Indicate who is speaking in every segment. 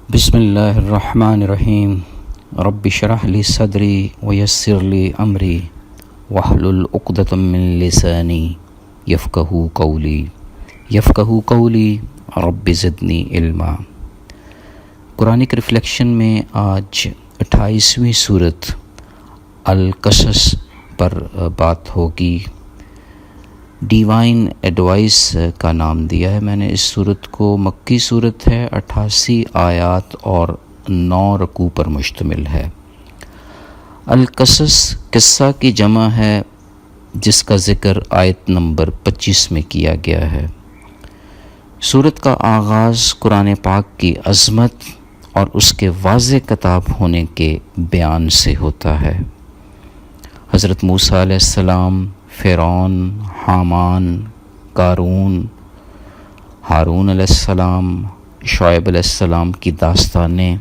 Speaker 1: بسم اللہ الرحمن الرحیم رب اشرح لی صدری ویسر لی امری واحلل عقدۃ من لسانی یفقہوا قولی رب زدنی علما۔ قرآنک ریفلیکشن میں آج 28ویں سورت القصص پر بات ہوگی۔ ڈیوائن ایڈوائس کا نام دیا ہے میں نے اس صورت کو۔ مکی صورت ہے، 88 آیات اور 9 رکوع پر مشتمل ہے۔ القصص قصہ کی جمع ہے جس کا ذکر آیت نمبر 25 میں کیا گیا ہے۔ صورت کا آغاز قرآن پاک کی عظمت اور اس کے واضح کتاب ہونے کے بیان سے ہوتا ہے۔ حضرت موسیٰ علیہ السلام، فرعون، حامان، قارون، ہارون علیہ السلام، شعیب علیہ السلام کی داستانیں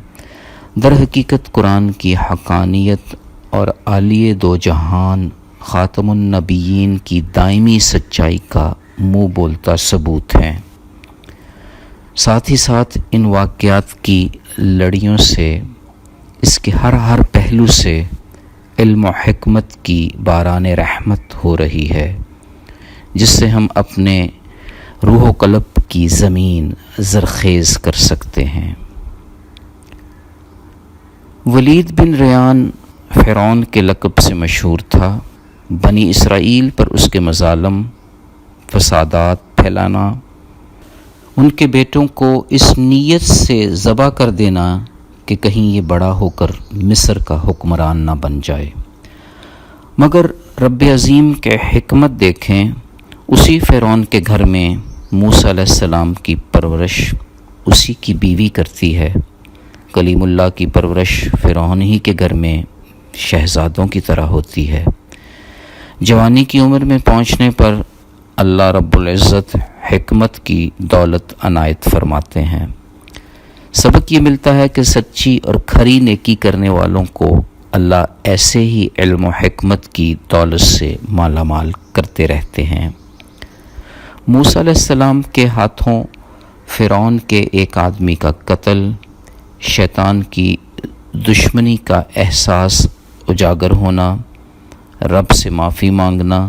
Speaker 1: در حقیقت قرآن کی حقانیت اور عالی دو جہان خاتم النبیین کی دائمی سچائی کا منہ بولتا ثبوت ہیں۔ ساتھ ہی ساتھ ان واقعات کی لڑیوں سے، اس کے ہر پہلو سے علم و حکمت کی باران رحمت ہو رہی ہے، جس سے ہم اپنے روح و قلب کی زمین زرخیز کر سکتے ہیں۔ ولید بن ریان فرعون کے لقب سے مشہور تھا۔ بنی اسرائیل پر اس کے مظالم، فسادات پھیلانا، ان کے بیٹوں کو اس نیت سے ذبح کر دینا کہ کہیں یہ بڑا ہو کر مصر کا حکمران نہ بن جائے۔ مگر رب عظیم کے حکمت دیکھیں، اسی فرعون کے گھر میں موسیٰ علیہ السلام کی پرورش اسی کی بیوی کرتی ہے۔ کلیم اللہ کی پرورش فرعون ہی کے گھر میں شہزادوں کی طرح ہوتی ہے۔ جوانی کی عمر میں پہنچنے پر اللہ رب العزت حکمت کی دولت عنایت فرماتے ہیں۔ سبق یہ ملتا ہے کہ سچی اور کھری نیکی کرنے والوں کو اللہ ایسے ہی علم و حکمت کی دولت سے مالا مال کرتے رہتے ہیں۔ موسیٰ علیہ السلام کے ہاتھوں فرعون کے ایک آدمی کا قتل، شیطان کی دشمنی کا احساس اجاگر ہونا، رب سے معافی مانگنا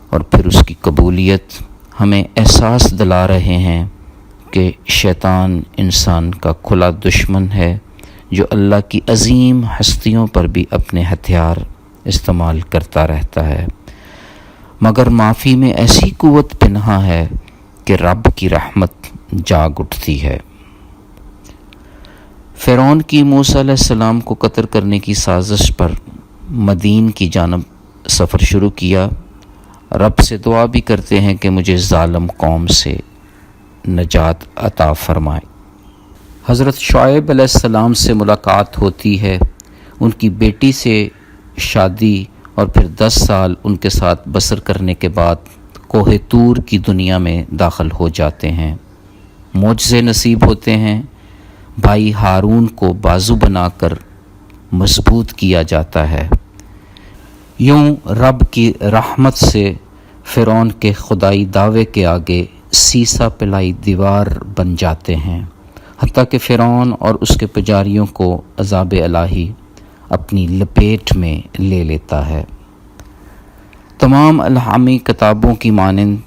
Speaker 1: اور پھر اس کی قبولیت ہمیں احساس دلا رہے ہیں کہ شیطان انسان کا کھلا دشمن ہے، جو اللہ کی عظیم ہستیوں پر بھی اپنے ہتھیار استعمال کرتا رہتا ہے، مگر معافی میں ایسی قوت پنہا ہے کہ رب کی رحمت جاگ اٹھتی ہے۔ فرعون کی موسیٰ علیہ السلام کو قتل کرنے کی سازش پر مدین کی جانب سفر شروع کیا۔ رب سے دعا بھی کرتے ہیں کہ مجھے ظالم قوم سے نجات عطا فرمائے۔ حضرت شعیب علیہ السلام سے ملاقات ہوتی ہے، ان کی بیٹی سے شادی اور پھر 10 سال ان کے ساتھ بسر کرنے کے بعد کوہ طور کی دنیا میں داخل ہو جاتے ہیں۔ معجزے نصیب ہوتے ہیں، بھائی ہارون کو بازو بنا کر مضبوط کیا جاتا ہے۔ یوں رب کی رحمت سے فرعون کے خدائی دعوے کے آگے سیسا پلائی دیوار بن جاتے ہیں، حتیٰ کہ فرعون اور اس کے پجاریوں کو عذاب الہی اپنی لپیٹ میں لے لیتا ہے۔ تمام الہامی کتابوں کی مانند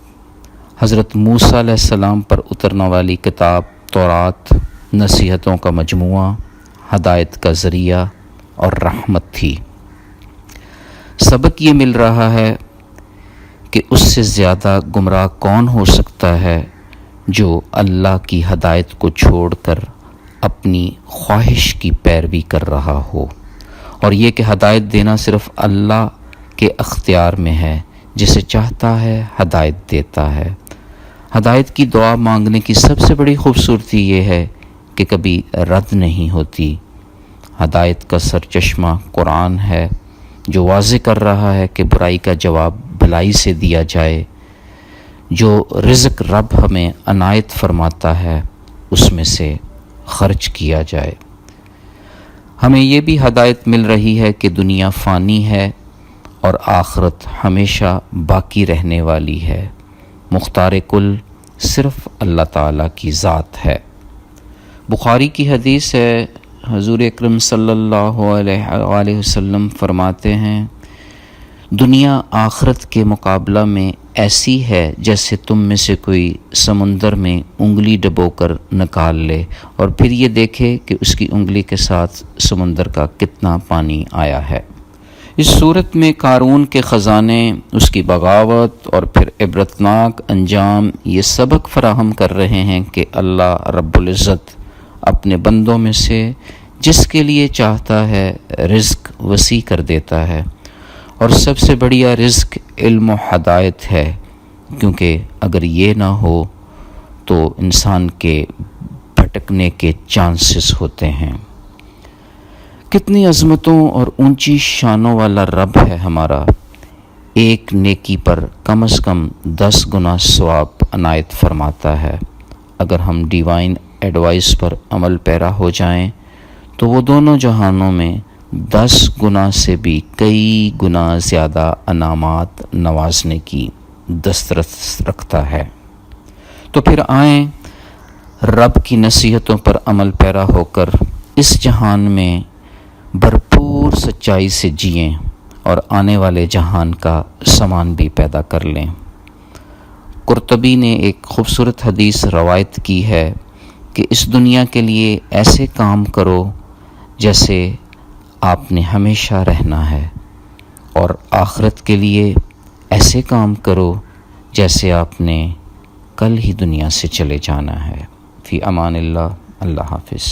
Speaker 1: حضرت موسیٰ علیہ السلام پر اترنے والی کتاب تورات نصیحتوں کا مجموعہ، ہدایت کا ذریعہ اور رحمت تھی۔ سبق یہ مل رہا ہے کہ اس سے زیادہ گمراہ کون ہو سکتا ہے جو اللہ کی ہدایت کو چھوڑ کر اپنی خواہش کی پیروی کر رہا ہو، اور یہ کہ ہدایت دینا صرف اللہ کے اختیار میں ہے، جسے چاہتا ہے ہدایت دیتا ہے۔ ہدایت کی دعا مانگنے کی سب سے بڑی خوبصورتی یہ ہے کہ کبھی رد نہیں ہوتی۔ ہدایت کا سرچشمہ قرآن ہے، جو واضح کر رہا ہے کہ برائی کا جواب بھلائی سے دیا جائے۔ جو رزق رب ہمیں عنایت فرماتا ہے اس میں سے خرچ کیا جائے۔ ہمیں یہ بھی ہدایت مل رہی ہے کہ دنیا فانی ہے اور آخرت ہمیشہ باقی رہنے والی ہے۔ مختار کل صرف اللہ تعالیٰ کی ذات ہے۔ بخاری کی حدیث ہے، حضور اکرم صلی اللہ علیہ وسلم فرماتے ہیں، دنیا آخرت کے مقابلہ میں ایسی ہے جیسے تم میں سے کوئی سمندر میں انگلی ڈبو کر نکال لے اور پھر یہ دیکھے کہ اس کی انگلی کے ساتھ سمندر کا کتنا پانی آیا ہے۔ اس صورت میں قارون کے خزانے، اس کی بغاوت اور پھر عبرتناک انجام یہ سبق فراہم کر رہے ہیں کہ اللہ رب العزت اپنے بندوں میں سے جس کے لیے چاہتا ہے رزق وسیع کر دیتا ہے، اور سب سے بڑھیا رزق علم و ہدایت ہے، کیونکہ اگر یہ نہ ہو تو انسان کے بھٹکنے کے چانسز ہوتے ہیں۔ کتنی عظمتوں اور اونچی شانوں والا رب ہے ہمارا، ایک نیکی پر کم از کم 10 گنا ثواب عنایت فرماتا ہے۔ اگر ہم ڈیوائن ایڈوائس پر عمل پیرا ہو جائیں تو وہ دونوں جہانوں میں 10 گنا سے بھی کئی گنا زیادہ انعامات نوازنے کی دسترس رکھتا ہے۔ تو پھر آئیں رب کی نصیحتوں پر عمل پیرا ہو کر اس جہان میں بھرپور سچائی سے جئیں اور آنے والے جہان کا سامان بھی پیدا کر لیں۔ قرطبی نے ایک خوبصورت حدیث روایت کی ہے کہ اس دنیا کے لیے ایسے کام کرو جیسے آپ نے ہمیشہ رہنا ہے، اور آخرت کے لیے ایسے کام کرو جیسے آپ نے کل ہی دنیا سے چلے جانا ہے۔ فی امان اللہ، اللہ حافظ۔